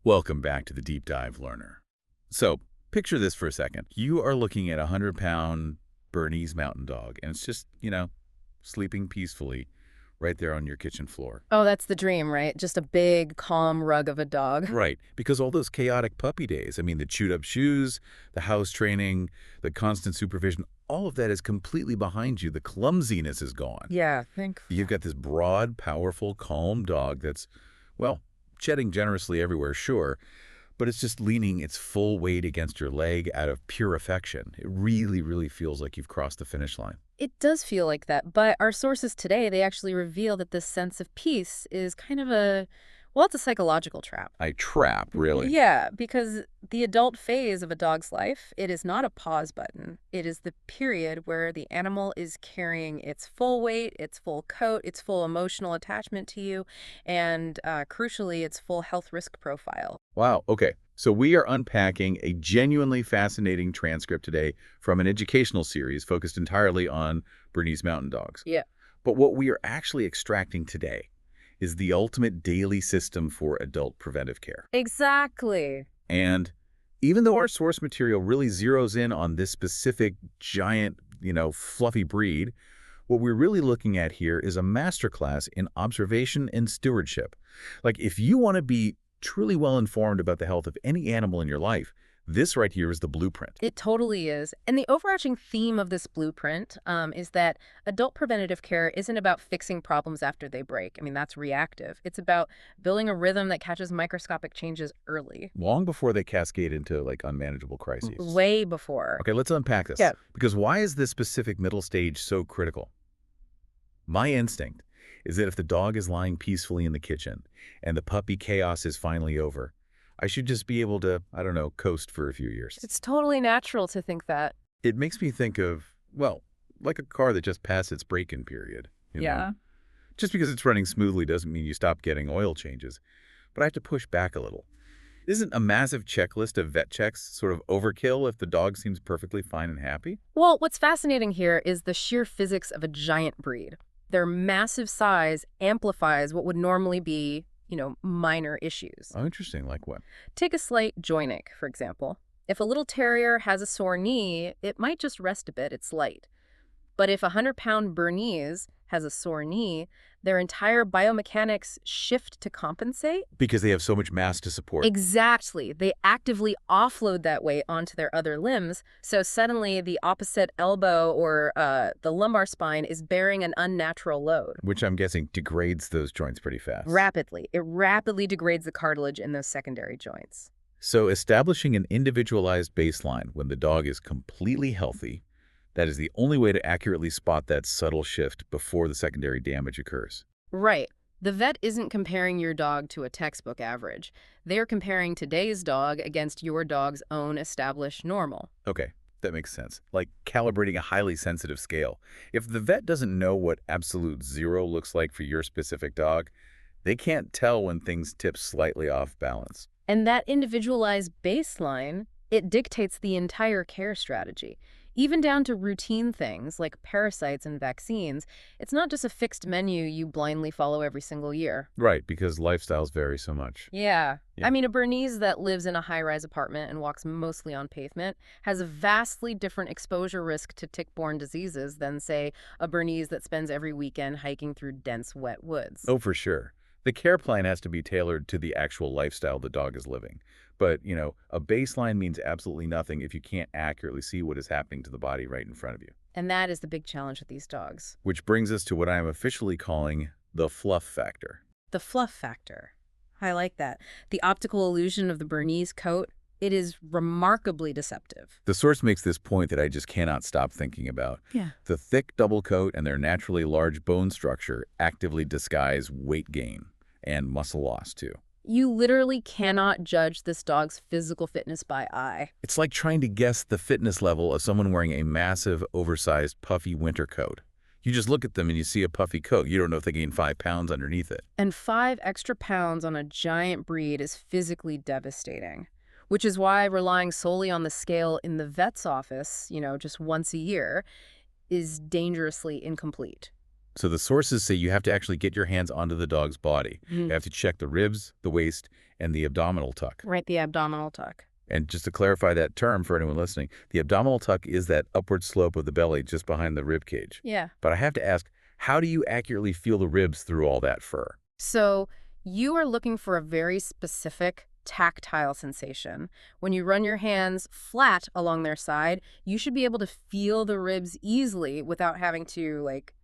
Welcome back to the Deep Dive Learner. So, picture this for a second. You are looking at a 100-pound Bernese Mountain Dog, and it's just, sleeping peacefully right there on your kitchen floor. Oh, that's the dream, right? Just a big, calm rug of a dog. Right, because all those chaotic puppy days, the chewed-up shoes, the house training, the constant supervision, all of that is completely behind you. The clumsiness is gone. Yeah, thankfully. You've got this broad, powerful, calm dog that's, well, shedding generously everywhere, sure, but it's just leaning its full weight against your leg out of pure affection. It really, really feels like you've crossed the finish line. It does feel like that, but our sources today, they actually reveal that this sense of peace is kind of it's a psychological trap. A trap, really. Yeah, because the adult phase of a dog's life, it is not a pause button. It is the period where the animal is carrying its full weight, its full coat, its full emotional attachment to you, and crucially, its full health risk profile. Wow, okay. So we are unpacking a genuinely fascinating transcript today from an educational series focused entirely on Bernese Mountain Dogs. Yeah. But what we are actually extracting today is the ultimate daily system for adult preventive care. Exactly. And even though our source material really zeroes in on this specific giant, fluffy breed, what we're really looking at here is a masterclass in observation and stewardship. Like, if you want to be truly well-informed about the health of any animal in your life, this right here is the blueprint. It totally is. And the overarching theme of this blueprint is that adult preventative care isn't about fixing problems after they break. That's reactive. It's about building a rhythm that catches microscopic changes early. Long before they cascade into, unmanageable crises. Way before. Okay, let's unpack this. Yeah. Because why is this specific middle stage so critical? My instinct is that if the dog is lying peacefully in the kitchen and the puppy chaos is finally over, I should just be able to, coast for a few years. It's totally natural to think that. It makes me think of, like a car that just passed its break-in period. Yeah. Just because it's running smoothly doesn't mean you stop getting oil changes. But I have to push back a little. Isn't a massive checklist of vet checks sort of overkill if the dog seems perfectly fine and happy? Well, what's fascinating here is the sheer physics of a giant breed. Their massive size amplifies what would normally be minor issues. Oh, interesting. Like what? Take a slight joint ache, for example. If a little terrier has a sore knee, it might just rest a bit, it's light. But if a 100-pound Bernese has a sore knee, their entire biomechanics shift to compensate. Because they have so much mass to support. Exactly. They actively offload that weight onto their other limbs, so suddenly the opposite elbow or the lumbar spine is bearing an unnatural load. Which I'm guessing degrades those joints pretty fast. Rapidly. It rapidly degrades the cartilage in those secondary joints. So establishing an individualized baseline when the dog is completely healthy, that is the only way to accurately spot that subtle shift before the secondary damage occurs. Right. The vet isn't comparing your dog to a textbook average. They're comparing today's dog against your dog's own established normal. Okay, that makes sense. Like calibrating a highly sensitive scale. If the vet doesn't know what absolute zero looks like for your specific dog, they can't tell when things tip slightly off balance. And that individualized baseline, it dictates the entire care strategy. Even down to routine things like parasites and vaccines, it's not just a fixed menu you blindly follow every single year. Right, because lifestyles vary so much. Yeah. Yeah. A Bernese that lives in a high-rise apartment and walks mostly on pavement has a vastly different exposure risk to tick-borne diseases than, say, a Bernese that spends every weekend hiking through dense, wet woods. Oh, for sure. The care plan has to be tailored to the actual lifestyle the dog is living. But, a baseline means absolutely nothing if you can't accurately see what is happening to the body right in front of you. And that is the big challenge with these dogs. Which brings us to what I am officially calling the fluff factor. The fluff factor. I like that. The optical illusion of the Bernese coat, it is remarkably deceptive. The source makes this point that I just cannot stop thinking about. Yeah. The thick double coat and their naturally large bone structure actively disguise weight gain and muscle loss, too. You literally cannot judge this dog's physical fitness by eye. It's like trying to guess the fitness level of someone wearing a massive, oversized, puffy winter coat. You just look at them and you see a puffy coat. You don't know if they gained 5 pounds underneath it. And 5 extra pounds on a giant breed is physically devastating, which is why relying solely on the scale in the vet's office, just once a year, is dangerously incomplete. So the sources say you have to actually get your hands onto the dog's body. You have to check the ribs, the waist, and the abdominal tuck. Right, the abdominal tuck. And just to clarify that term for anyone listening, the abdominal tuck is that upward slope of the belly just behind the rib cage. Yeah. But I have to ask, how do you accurately feel the ribs through all that fur? So you are looking for a very specific tactile sensation. When you run your hands flat along their side, you should be able to feel the ribs easily without having to, like,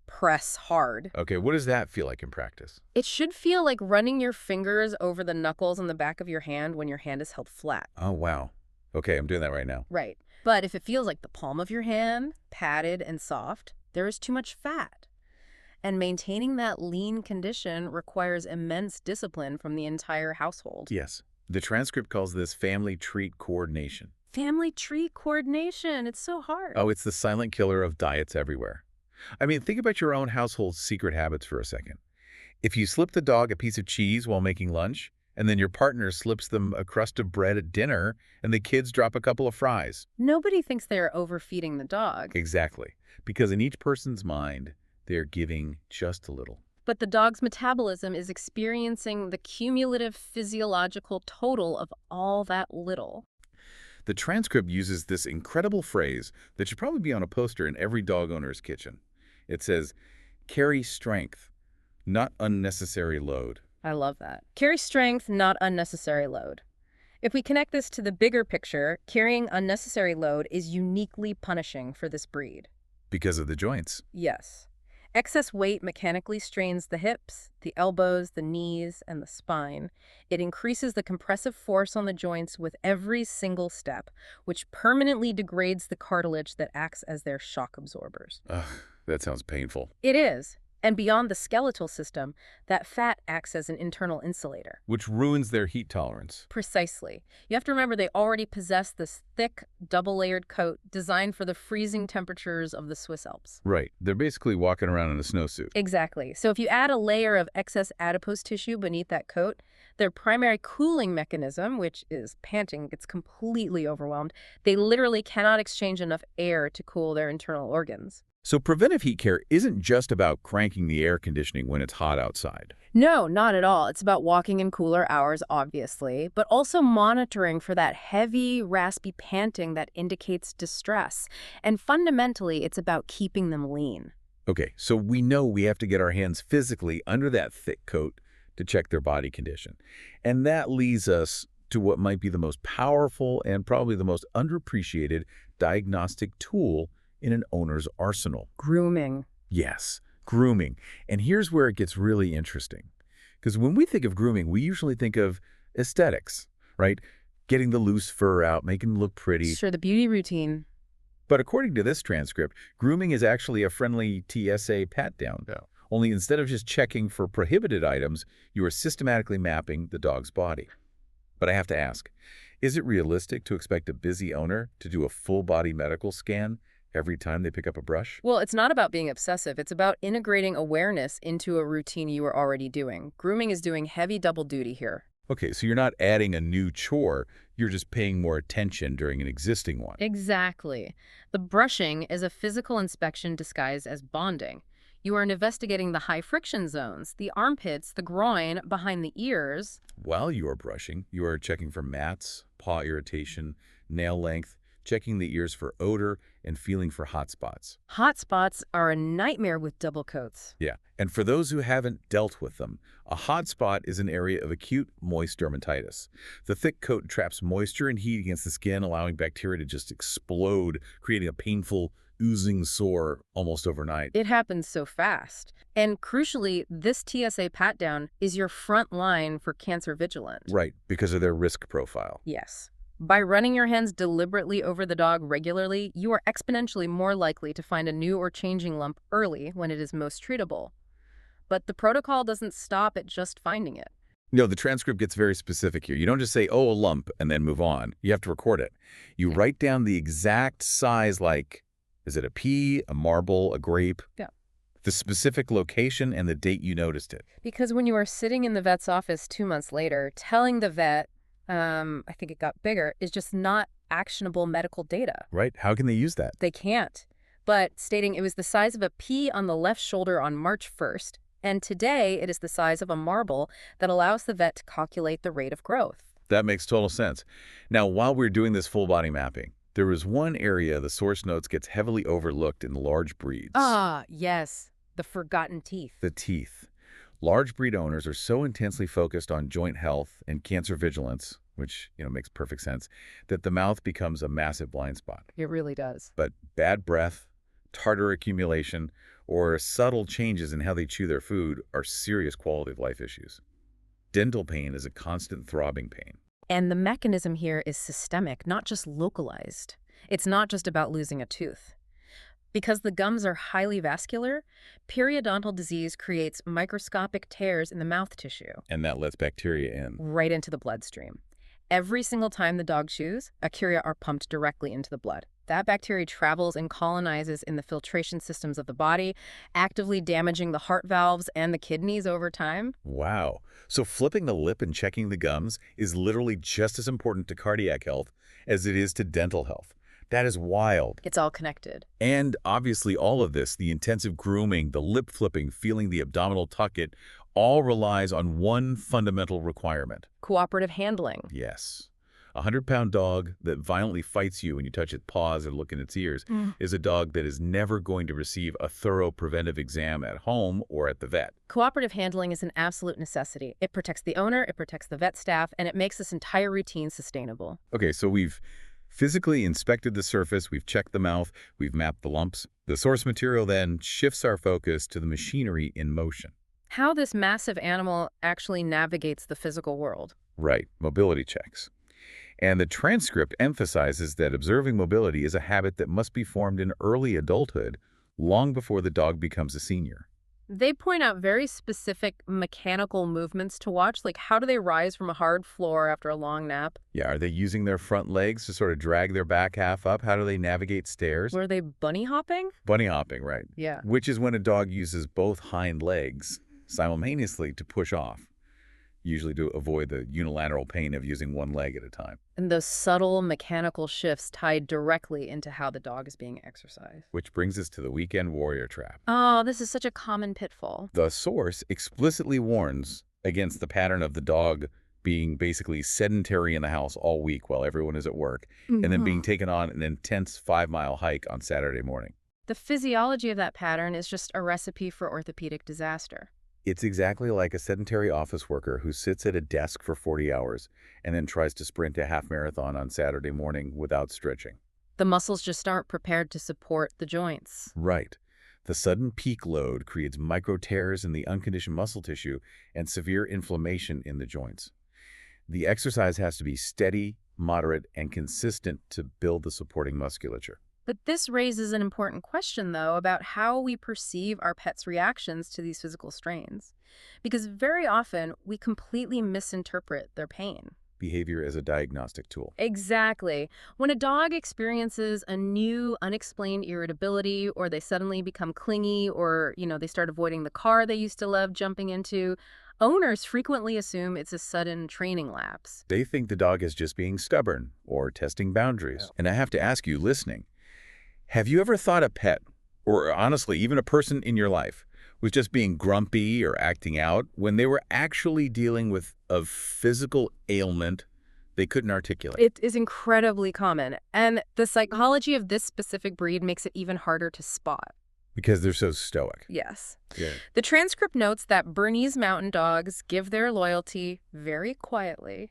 press hard. Okay, what does that feel like in practice? It should feel like running your fingers over the knuckles on the back of your hand when your hand is held flat. Oh, wow. Okay, I'm doing that right now. Right. But if it feels like the palm of your hand, padded and soft, there is too much fat. And maintaining that lean condition requires immense discipline from the entire household. Yes. The transcript calls this family treat coordination. Family tree coordination. It's so hard. Oh, it's the silent killer of diets everywhere. I mean, think about your own household's secret habits for a second. If you slip the dog a piece of cheese while making lunch, and then your partner slips them a crust of bread at dinner, and the kids drop a couple of fries. Nobody thinks they are overfeeding the dog. Exactly. Because in each person's mind, they're giving just a little. But the dog's metabolism is experiencing the cumulative physiological total of all that little. The transcript uses this incredible phrase that should probably be on a poster in every dog owner's kitchen. It says, carry strength, not unnecessary load. I love that. Carry strength, not unnecessary load. If we connect this to the bigger picture, carrying unnecessary load is uniquely punishing for this breed. Because of the joints. Yes. Excess weight mechanically strains the hips, the elbows, the knees, and the spine. It increases the compressive force on the joints with every single step, which permanently degrades the cartilage that acts as their shock absorbers. Ugh, that sounds painful. It is. And beyond the skeletal system, that fat acts as an internal insulator. Which ruins their heat tolerance. Precisely. You have to remember they already possess this thick, double-layered coat designed for the freezing temperatures of the Swiss Alps. Right. They're basically walking around in a snowsuit. Exactly. So if you add a layer of excess adipose tissue beneath that coat, their primary cooling mechanism, which is panting, gets completely overwhelmed. They literally cannot exchange enough air to cool their internal organs. So preventive heat care isn't just about cranking the air conditioning when it's hot outside. No, not at all. It's about walking in cooler hours, obviously, but also monitoring for that heavy, raspy panting that indicates distress. And fundamentally, it's about keeping them lean. Okay, so we know we have to get our hands physically under that thick coat to check their body condition. And that leads us to what might be the most powerful and probably the most underappreciated diagnostic tool in an owner's arsenal. Grooming. Yes, grooming. And here's where it gets really interesting. Because when we think of grooming, we usually think of aesthetics, right? Getting the loose fur out, making them look pretty. Sure, the beauty routine. But according to this transcript, grooming is actually a friendly TSA pat-down. Yeah. Only instead of just checking for prohibited items, you are systematically mapping the dog's body. But I have to ask, is it realistic to expect a busy owner to do a full-body medical scan every time they pick up a brush? Well, it's not about being obsessive. It's about integrating awareness into a routine you are already doing. Grooming is doing heavy double duty here. Okay, so you're not adding a new chore, you're just paying more attention during an existing one. Exactly. The brushing is a physical inspection disguised as bonding. You are investigating the high friction zones, the armpits, the groin, behind the ears. While you are brushing, you are checking for mats, paw irritation, nail length, checking the ears for odor, and feeling for hot spots. Hot spots are a nightmare with double coats. Yeah, and for those who haven't dealt with them, a hot spot is an area of acute moist dermatitis. The thick coat traps moisture and heat against the skin, allowing bacteria to just explode, creating a painful, oozing sore almost overnight. It happens so fast. And crucially, this TSA pat-down is your front line for cancer vigilant. Right, because of their risk profile. Yes. By running your hands deliberately over the dog regularly, you are exponentially more likely to find a new or changing lump early when it is most treatable. But the protocol doesn't stop at just finding it. No, the transcript gets very specific here. You don't just say, oh, a lump, and then move on. You have to record it. You write down the exact size, like, is it a pea, a marble, a grape? Yeah. The specific location and the date you noticed it. Because when you are sitting in the vet's office 2 months later, telling the vet, I think it got bigger, is just not actionable medical data. Right? How can they use that? They can't. but stating it was the size of a pea on the left shoulder on March 1st, and today it is the size of a marble that allows the vet to calculate the rate of growth. That makes total sense. Now, while we're doing this full body mapping, there is one area the source notes gets heavily overlooked in large breeds. Ah, yes, the forgotten teeth. The teeth. Large breed owners are so intensely focused on joint health and cancer vigilance, which, makes perfect sense, that the mouth becomes a massive blind spot. It really does. But bad breath, tartar accumulation, or subtle changes in how they chew their food are serious quality of life issues. Dental pain is a constant throbbing pain. And the mechanism here is systemic, not just localized. It's not just about losing a tooth. Because the gums are highly vascular, periodontal disease creates microscopic tears in the mouth tissue. And that lets bacteria in. Right into the bloodstream. Every single time the dog chews, bacteria are pumped directly into the blood. That bacteria travels and colonizes in the filtration systems of the body, actively damaging the heart valves and the kidneys over time. Wow. So flipping the lip and checking the gums is literally just as important to cardiac health as it is to dental health. That is wild. It's all connected. And obviously all of this, the intensive grooming, the lip flipping, feeling the abdominal tucket, all relies on one fundamental requirement. Cooperative handling. Yes. A 100-pound dog that violently fights you when you touch its paws or look in its ears is a dog that is never going to receive a thorough preventive exam at home or at the vet. Cooperative handling is an absolute necessity. It protects the owner, it protects the vet staff, and it makes this entire routine sustainable. Okay, so we've physically inspected the surface, we've checked the mouth, we've mapped the lumps. The source material then shifts our focus to the machinery in motion. How this massive animal actually navigates the physical world. Right, mobility checks. And the transcript emphasizes that observing mobility is a habit that must be formed in early adulthood, long before the dog becomes a senior. They point out very specific mechanical movements to watch, like how do they rise from a hard floor after a long nap? Yeah, are they using their front legs to sort of drag their back half up? How do they navigate stairs? Were they bunny hopping? Bunny hopping, right. Yeah. Which is when a dog uses both hind legs simultaneously to push off, usually to avoid the unilateral pain of using one leg at a time. And those subtle mechanical shifts tied directly into how the dog is being exercised. Which brings us to the weekend warrior trap. Oh, this is such a common pitfall. The source explicitly warns against the pattern of the dog being basically sedentary in the house all week while everyone is at work, and then being taken on an intense 5-mile hike on Saturday morning. The physiology of that pattern is just a recipe for orthopedic disaster. It's exactly like a sedentary office worker who sits at a desk for 40 hours and then tries to sprint a half marathon on Saturday morning without stretching. The muscles just aren't prepared to support the joints. Right. The sudden peak load creates micro tears in the unconditioned muscle tissue and severe inflammation in the joints. The exercise has to be steady, moderate, and consistent to build the supporting musculature. But this raises an important question, though, about how we perceive our pets' reactions to these physical strains. Because very often, we completely misinterpret their pain. Behavior as a diagnostic tool. Exactly. When a dog experiences a new, unexplained irritability, or they suddenly become clingy, or, they start avoiding the car they used to love jumping into, owners frequently assume it's a sudden training lapse. They think the dog is just being stubborn or testing boundaries. And I have to ask you, listening, have you ever thought a pet, or honestly, even a person in your life, was just being grumpy or acting out when they were actually dealing with a physical ailment they couldn't articulate? It is incredibly common, and the psychology of this specific breed makes it even harder to spot. Because they're so stoic. Yes. Yeah. The transcript notes that Bernese Mountain Dogs give their loyalty very quietly.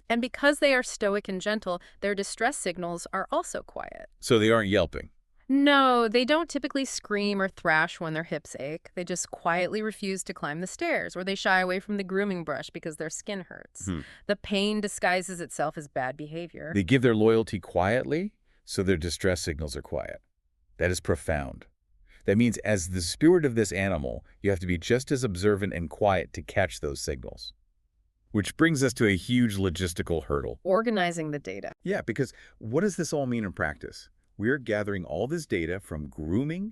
And because they are stoic and gentle, their distress signals are also quiet. So they aren't yelping. No, they don't typically scream or thrash when their hips ache. They just quietly refuse to climb the stairs, or they shy away from the grooming brush because their skin hurts. The pain disguises itself as bad behavior. They give their loyalty quietly, so their distress signals are quiet. That is profound. That means as the spirit of this animal, you have to be just as observant and quiet to catch those signals. Which brings us to a huge logistical hurdle. Organizing the data. Yeah, because what does this all mean in practice? We're gathering all this data from grooming,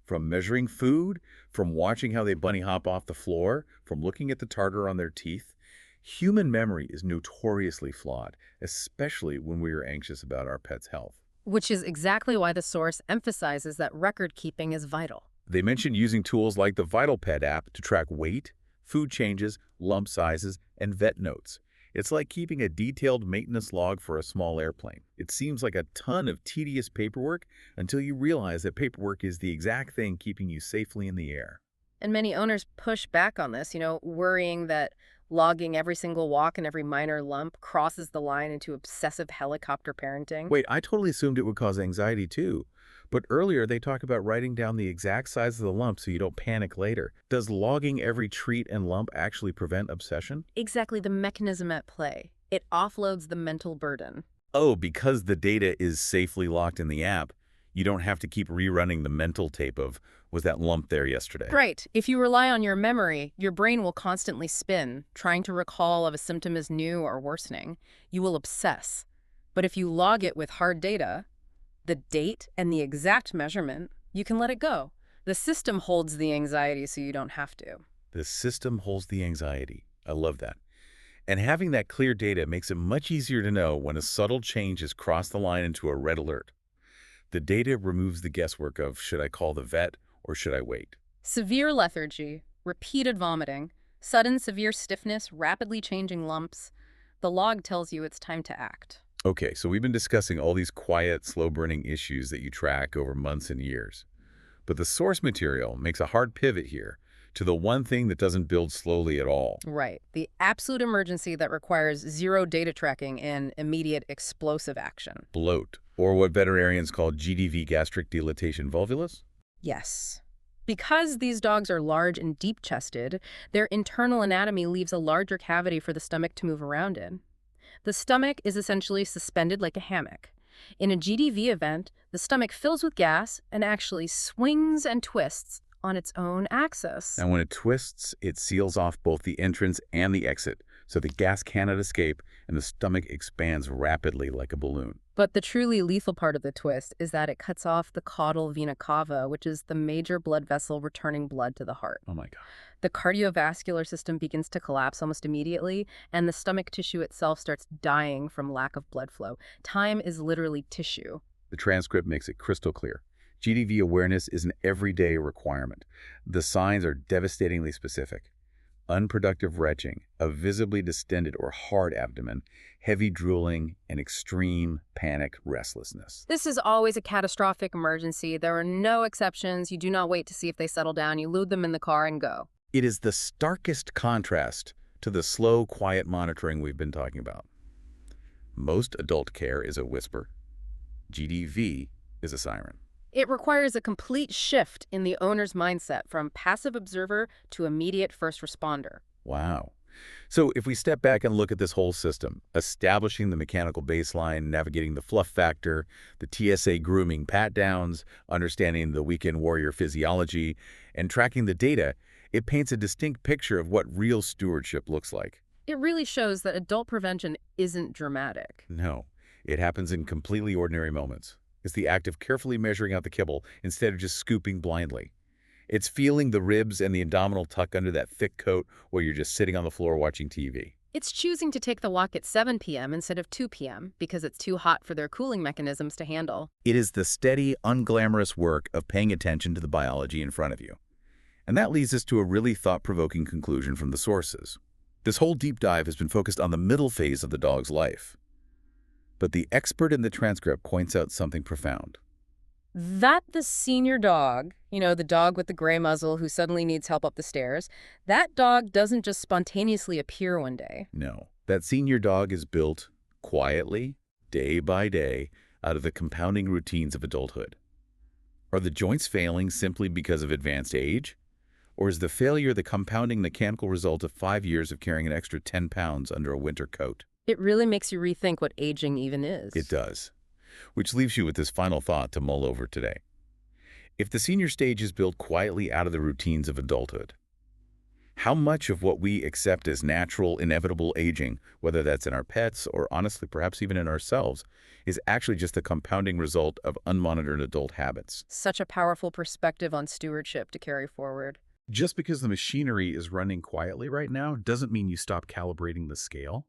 from measuring food, from watching how they bunny hop off the floor, from looking at the tartar on their teeth. Human memory is notoriously flawed, especially when we are anxious about our pet's health. Which is exactly why the source emphasizes that record keeping is vital. They mentioned using tools like the Vital Pet app to track weight, food changes, lump sizes, and vet notes. It's like keeping a detailed maintenance log for a small airplane. It seems like a ton of tedious paperwork until you realize that paperwork is the exact thing keeping you safely in the air. And many owners push back on this, worrying that logging every single walk and every minor lump crosses the line into obsessive helicopter parenting. Wait, I totally assumed it would cause anxiety too. But earlier they talk about writing down the exact size of the lump so you don't panic later. Does logging every treat and lump actually prevent obsession? Exactly the mechanism at play. It offloads the mental burden. Oh, because the data is safely locked in the app, you don't have to keep rerunning the mental tape of, was that lump there yesterday? Right. If you rely on your memory, your brain will constantly spin, trying to recall if a symptom is new or worsening. You will obsess. But if you log it with hard data, the date and the exact measurement, you can let it go. The system holds the anxiety so you don't have to. The system holds the anxiety. I love that. And having that clear data makes it much easier to know when a subtle change has crossed the line into a red alert. The data removes the guesswork of, should I call the vet or should I wait? Severe lethargy, repeated vomiting, sudden severe stiffness, rapidly changing lumps. The log tells you it's time to act. Okay, so we've been discussing all these quiet, slow-burning issues that you track over months and years. But the source material makes a hard pivot here to the one thing that doesn't build slowly at all. Right. The absolute emergency that requires zero data tracking and immediate explosive action. Bloat, or what veterinarians call GDV, gastric dilatation volvulus? Yes. Because these dogs are large and deep-chested, their internal anatomy leaves a larger cavity for the stomach to move around in. The stomach is essentially suspended like a hammock. In a GDV event, the stomach fills with gas and actually swings and twists on its own axis. And when it twists, it seals off both the entrance and the exit, so the gas cannot escape and the stomach expands rapidly like a balloon. But the truly lethal part of the twist is that it cuts off the caudal vena cava, which is the major blood vessel returning blood to the heart. Oh my God. The cardiovascular system begins to collapse almost immediately, and the stomach tissue itself starts dying from lack of blood flow. Time is literally tissue. The transcript makes it crystal clear. GDV awareness is an everyday requirement. The signs are devastatingly specific. Unproductive retching, a visibly distended or hard abdomen, heavy drooling, and extreme panic restlessness. This is always a catastrophic emergency. There are no exceptions. You do not wait to see if they settle down. You load them in the car and go. It is the starkest contrast to the slow, quiet monitoring we've been talking about. Most adult care is a whisper. GDV is a siren. It requires a complete shift in the owner's mindset from passive observer to immediate first responder. Wow. So if we step back and look at this whole system, establishing the mechanical baseline, navigating the fluff factor, the TSA grooming pat-downs, understanding the weekend warrior physiology, and tracking the data, it paints a distinct picture of what real stewardship looks like. It really shows that adult prevention isn't dramatic. No, it happens in completely ordinary moments. It's the act of carefully measuring out the kibble instead of just scooping blindly. It's feeling the ribs and the abdominal tuck under that thick coat while you're just sitting on the floor watching TV. It's choosing to take the walk at 7 p.m. instead of 2 p.m. because it's too hot for their cooling mechanisms to handle. It is the steady, unglamorous work of paying attention to the biology in front of you. And that leads us to a really thought-provoking conclusion from the sources. This whole deep dive has been focused on the middle phase of the dog's life. But the expert in the transcript points out something profound. That the senior dog, the dog with the gray muzzle who suddenly needs help up the stairs, that dog doesn't just spontaneously appear one day. No, that senior dog is built quietly, day by day, out of the compounding routines of adulthood. Are the joints failing simply because of advanced age? Or is the failure the compounding mechanical result of 5 years of carrying an extra 10 pounds under a winter coat? It really makes you rethink what aging even is. It does. Which leaves you with this final thought to mull over today. If the senior stage is built quietly out of the routines of adulthood, how much of what we accept as natural, inevitable aging, whether that's in our pets or honestly perhaps even in ourselves, is actually just the compounding result of unmonitored adult habits? Such a powerful perspective on stewardship to carry forward. Just because the machinery is running quietly right now doesn't mean you stop calibrating the scale.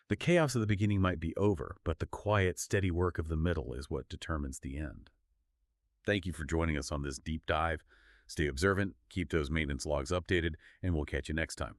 The chaos of the beginning might be over, but the quiet, steady work of the middle is what determines the end. Thank you for joining us on this deep dive. Stay observant, keep those maintenance logs updated, and we'll catch you next time.